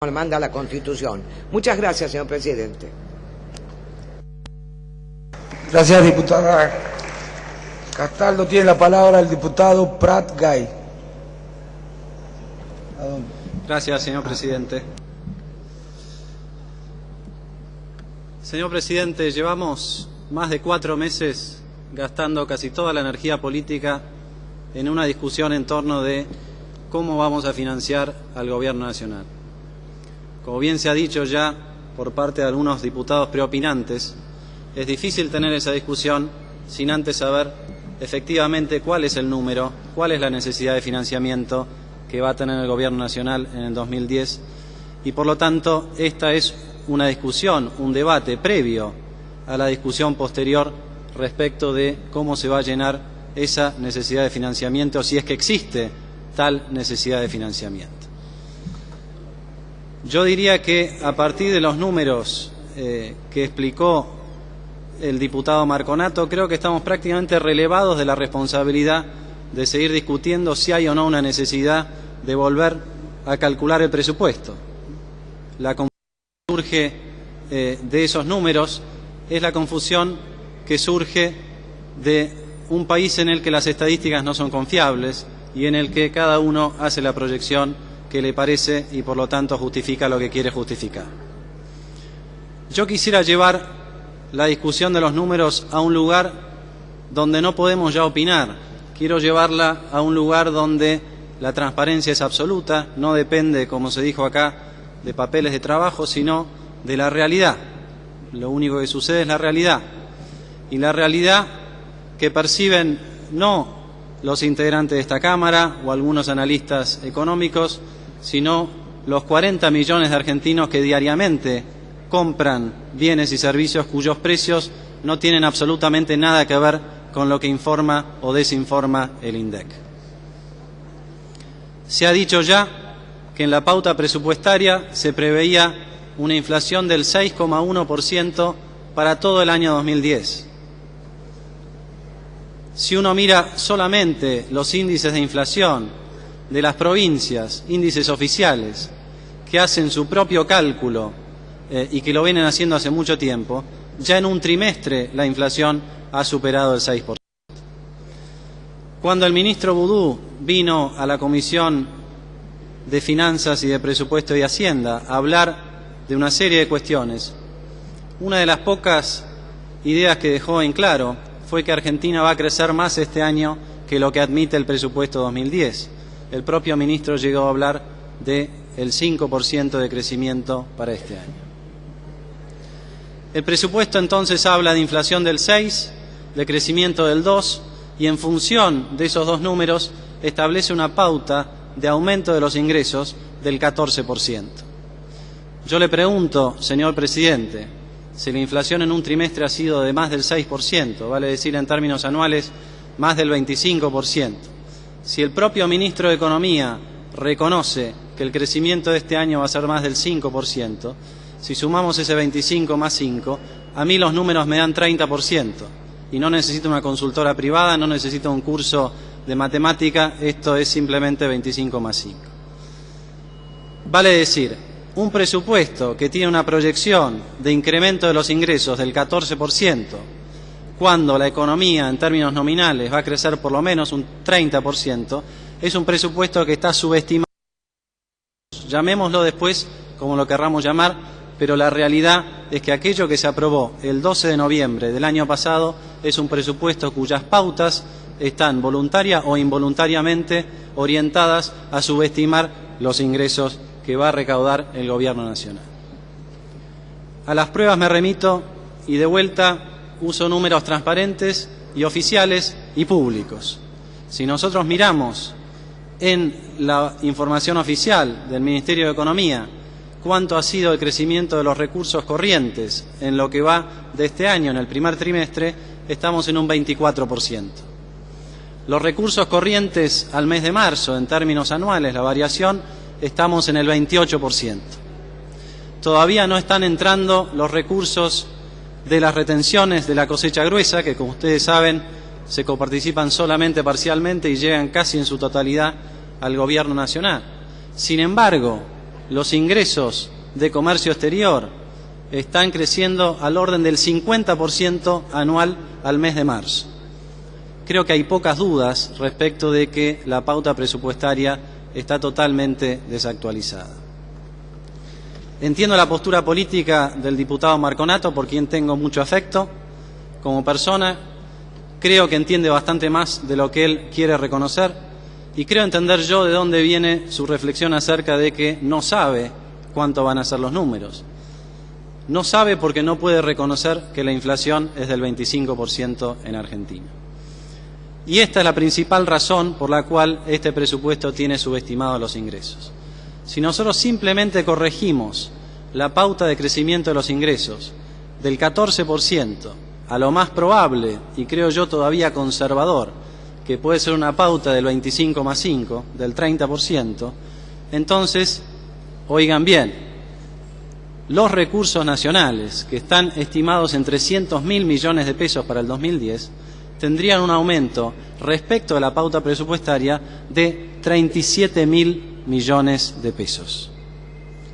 manda la Constitución. Muchas gracias, señor presidente. Gracias, diputada Castaldo. Tiene la palabra el diputado Prat Gay. Gracias, señor presidente. Señor presidente, llevamos más de 4 meses gastando casi toda la energía política en una discusión en torno de cómo vamos a financiar al Gobierno Nacional. Como bien se ha dicho ya por parte de algunos diputados preopinantes, es difícil tener esa discusión sin antes saber efectivamente cuál es el número, cuál es la necesidad de financiamiento que va a tener el Gobierno Nacional en el 2010 y por lo tanto esta es una discusión, un debate previo a la discusión posterior respecto de cómo se va a llenar esa necesidad de financiamiento, si es que existe tal necesidad de financiamiento. Yo diría que a partir de los números que explicó el diputado Marconato, creo que estamos prácticamente relevados de la responsabilidad de seguir discutiendo si hay o no una necesidad de volver a calcular el presupuesto. La confusión que surge de esos números es la confusión que surge de un país en el que las estadísticas no son confiables y en el que cada uno hace la proyección que le parece y por lo tanto justifica lo que quiere justificar. Yo quisiera llevar la discusión de los números a un lugar donde no podemos ya opinar. Quiero llevarla a un lugar donde la transparencia es absoluta, no depende, como se dijo acá, de papeles de trabajo, sino de la realidad. Lo único que sucede es la realidad. Y la realidad que perciben no los integrantes de esta Cámara o algunos analistas económicos, sino los 40 millones de argentinos que diariamente compran bienes y servicios cuyos precios no tienen absolutamente nada que ver con lo que informa o desinforma el INDEC. Se ha dicho ya que en la pauta presupuestaria se preveía una inflación del 6,1% para todo el año 2010. Si uno mira solamente los índices de inflación de las provincias, índices oficiales, que hacen su propio cálculo y que lo vienen haciendo hace mucho tiempo, ya en un trimestre la inflación ha superado el 6%. Cuando el ministro Budú vino a la Comisión de Finanzas y de Presupuesto y Hacienda a hablar de una serie de cuestiones, una de las pocas ideas que dejó en claro fue que Argentina va a crecer más este año que lo que admite el presupuesto 2010. El propio ministro llegó a hablar del 5% de crecimiento para este año. El presupuesto entonces habla de inflación del 6%, de crecimiento del 2%, y en función de esos dos números establece una pauta de aumento de los ingresos del 14%. Yo le pregunto, señor presidente, si la inflación en un trimestre ha sido de más del 6%, vale decir en términos anuales más del 25%, si el propio ministro de Economía reconoce que el crecimiento de este año va a ser más del 5%, si sumamos ese 25 más 5, a mí los números me dan 30%. Y no necesito una consultora privada, no necesito un curso de matemática, esto es simplemente 25 más 5. Vale decir, un presupuesto que tiene una proyección de incremento de los ingresos del 14%, cuando la economía en términos nominales va a crecer por lo menos un 30%, es un presupuesto que está subestimado. Llamémoslo después como lo querramos llamar, pero la realidad es que aquello que se aprobó el 12 de noviembre del año pasado es un presupuesto cuyas pautas están voluntaria o involuntariamente orientadas a subestimar los ingresos que va a recaudar el Gobierno Nacional. A las pruebas me remito y de vuelta uso números transparentes y oficiales y públicos. Si nosotros miramos en la información oficial del Ministerio de Economía cuánto ha sido el crecimiento de los recursos corrientes en lo que va de este año, en el primer trimestre, estamos en un 24%. Los recursos corrientes al mes de marzo, en términos anuales, la variación, estamos en el 28%. Todavía no están entrando los recursos de las retenciones de la cosecha gruesa, que como ustedes saben se coparticipan solamente parcialmente y llegan casi en su totalidad al Gobierno Nacional. Sin embargo, los ingresos de comercio exterior están creciendo al orden del 50% anual al mes de marzo. Creo que hay pocas dudas respecto de que la pauta presupuestaria está totalmente desactualizada. Entiendo la postura política del diputado Marconato, por quien tengo mucho afecto como persona. Creo que entiende bastante más de lo que él quiere reconocer y creo entender yo de dónde viene su reflexión acerca de que no sabe cuánto van a ser los números. No sabe porque no puede reconocer que la inflación es del 25% en Argentina. Y esta es la principal razón por la cual este presupuesto tiene subestimados los ingresos. Si nosotros simplemente corregimos la pauta de crecimiento de los ingresos del 14% a lo más probable, y creo yo todavía conservador, que puede ser una pauta del 25,5, del 30%, entonces, oigan bien, los recursos nacionales, que están estimados en 300.000 millones de pesos para el 2010, tendrían un aumento respecto de la pauta presupuestaria de 37.000 millones de pesos.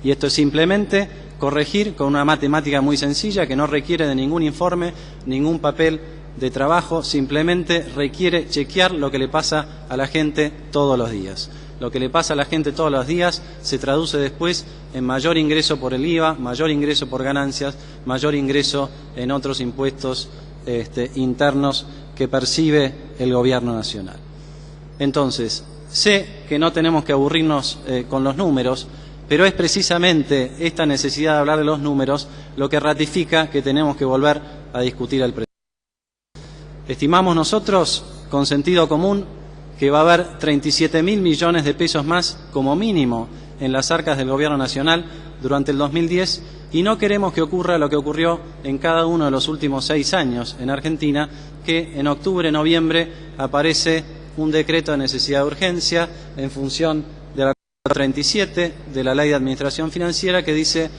Y esto es simplemente corregir con una matemática muy sencilla que no requiere de ningún informe, ningún papel de trabajo, simplemente requiere chequear lo que le pasa a la gente todos los días. Lo que le pasa a la gente todos los días se traduce después en mayor ingreso por el IVA, mayor ingreso por ganancias, mayor ingreso en otros impuestos internos que percibe el gobierno nacional. Entonces, sé que no tenemos que aburrirnos con los números, pero es precisamente esta necesidad de hablar de los números lo que ratifica que tenemos que volver a discutir el presupuesto. Estimamos nosotros, con sentido común, que va a haber 37.000 millones de pesos más como mínimo en las arcas del Gobierno Nacional durante el 2010 y no queremos que ocurra lo que ocurrió en cada uno de los últimos 6 años en Argentina, que en octubre, noviembre aparece un decreto de necesidad de urgencia en función de la 37 de la Ley de Administración Financiera que dice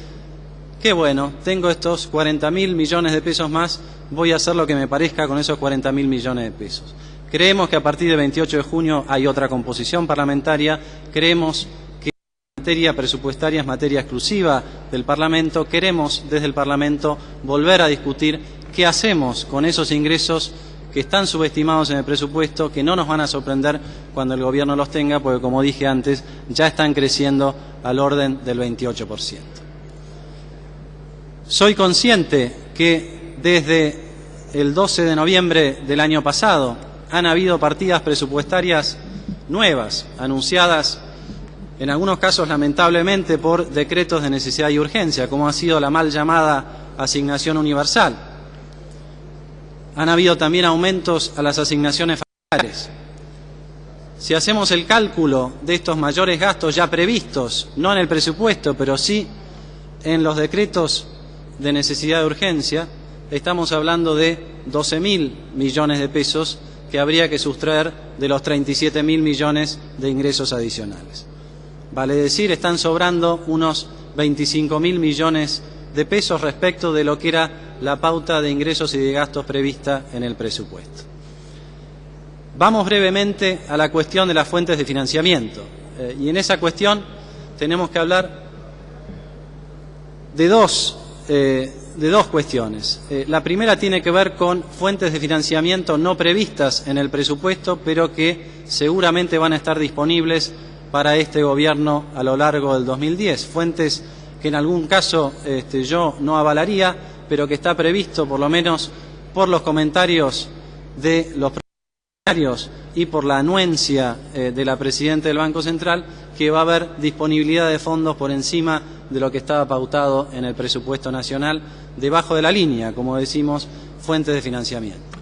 que bueno, tengo estos 40.000 millones de pesos más, voy a hacer lo que me parezca con esos 40.000 millones de pesos. Creemos que a partir del 28 de junio hay otra composición parlamentaria, creemos que la materia presupuestaria es materia exclusiva del Parlamento, queremos desde el Parlamento volver a discutir qué hacemos con esos ingresos que están subestimados en el presupuesto, que no nos van a sorprender cuando el gobierno los tenga, porque como dije antes, ya están creciendo al orden del 28%. Soy consciente que desde el 12 de noviembre del año pasado han habido partidas presupuestarias nuevas, anunciadas en algunos casos lamentablemente por decretos de necesidad y urgencia, como ha sido la mal llamada asignación universal. Han habido también aumentos a las asignaciones familiares. Si hacemos el cálculo de estos mayores gastos ya previstos, no en el presupuesto, pero sí en los decretos de necesidad de urgencia, estamos hablando de 12.000 millones de pesos que habría que sustraer de los 37.000 millones de ingresos adicionales. Vale decir, están sobrando unos 25.000 millones de pesos respecto de lo que era la pauta de ingresos y de gastos prevista en el presupuesto. Vamos brevemente a la cuestión de las fuentes de financiamiento. Y en esa cuestión tenemos que hablar de dos cuestiones. La primera tiene que ver con fuentes de financiamiento no previstas en el presupuesto, pero que seguramente van a estar disponibles para este gobierno a lo largo del 2010. Fuentes que en algún caso yo no avalaría, pero que está previsto, por lo menos por los comentarios de los parlamentarios y por la anuencia de la Presidenta del Banco Central, que va a haber disponibilidad de fondos por encima de lo que estaba pautado en el presupuesto nacional, debajo de la línea, como decimos, fuentes de financiamiento.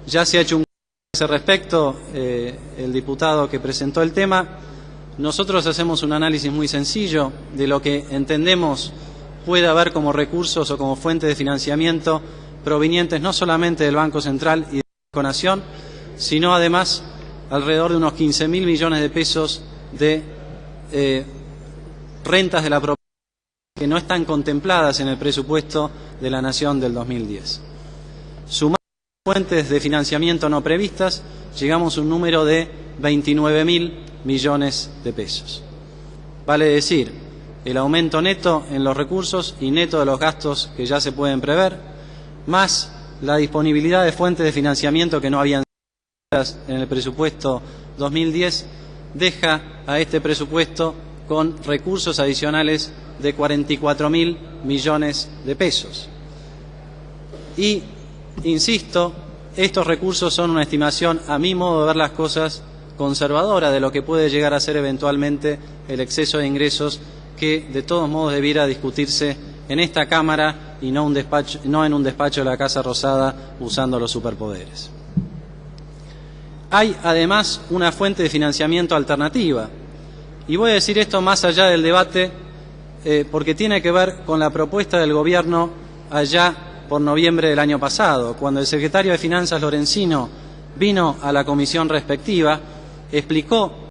Ya se ha hecho un comentario a ese respecto, el diputado que presentó el tema. Nosotros hacemos un análisis muy sencillo de lo que entendemos puede haber como recursos o como fuentes de financiamiento provenientes no solamente del Banco Central y del Banco Nación, sino además alrededor de unos 15.000 millones de pesos de rentas de la propiedad que no están contempladas en el presupuesto de la Nación del 2010. Sumando fuentes de financiamiento no previstas, llegamos a un número de 29.000 millones de pesos. vale decir, el aumento neto en los recursos y neto de los gastos que ya se pueden prever, más la disponibilidad de fuentes de financiamiento que no habían en el presupuesto 2010, deja a este presupuesto con recursos adicionales de 44.000 millones de pesos. Y, insisto, estos recursos son una estimación, a mi modo de ver las cosas, conservadora de lo que puede llegar a ser eventualmente el exceso de ingresos que de todos modos debiera discutirse en esta Cámara y no en un despacho de la Casa Rosada usando los superpoderes. Hay además una fuente de financiamiento alternativa, y voy a decir esto más allá del debate porque tiene que ver con la propuesta del Gobierno allá por noviembre del año pasado, cuando el secretario de Finanzas Lorenzino vino a la comisión respectiva, explicó